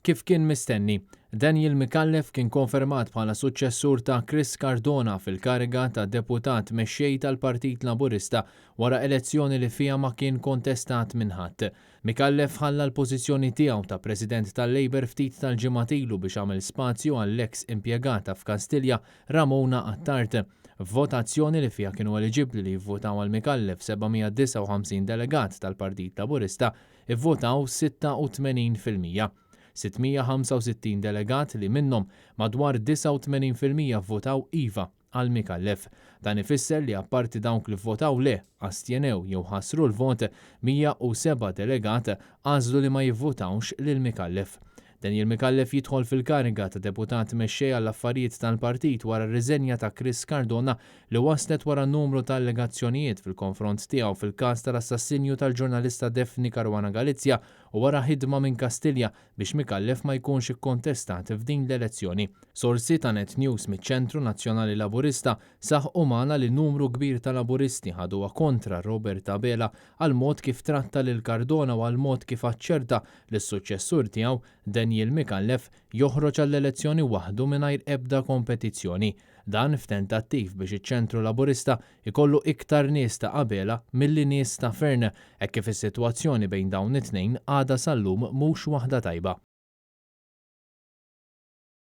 Kif kien mistenni, Daniel Micallef kien konfermat bħala suċċessur ta' Chris Cardona fil-kariga ta' deputat mexxej tal-Partit Laburista wara elezzjoni li fiha ma kien kontestat minn ħadd. Micallef ħalla l-pożizzjoni tiegħu ta' President tal-Labor ftit tal-ġimgħat ilu biex għamel spazju għall-eks impjegata f'Kastilja Ramona Attart. F'votazzjoni li fiha kienu eliġibbli li jivvotaw għal Micallef 759 delegat tal-Partit Laburista, ivvotaw 86%. 665 delegat li minnhom madwar 89% votaw iva għal Micallef. Dan ifisser li apparti dawk li votaw le, astjenew jew ħassru l-vot, 107 delegat għażlu li ma jivvotawx lil Micallef. Daniel Micallef jidħol fil-kariga ta' deputat mexxej għall-affarijiet tal-partit wara r-riżenja ta' Chris Cardona li waslet wara numru ta' allegazzjonijiet fil-konfront tiegħu fil-każ tal-assassinju tal-ġurnalista Daphne Caruana Galizia u wara ħidma minn Kastilja biex Micallef ma jkunx ikkontestat f'din l-elezzjoni. Sorsi ta' Net News miċ-Ċentru Nazzjonali Laburista saħħu magħna li numru kbir ta' Laburisti ħaduha kontra Robert Abela għal mod kif tratta lil Cardona u għal mod kif aċċerta li s-suċċessur tiegħu Daniel Micallef joħroġ għall-elezzjoni waħdu mingħajr ebda kompetizzjoni. Dan f'tentattiv biex iċ-Ċentru Laburista ikollu iktar nies ta' Abela milli nies ta' Fern, hekk kif is-sitwazzjoni bejn dawn it-tnejn għadha sal-lum mhux waħda tajba.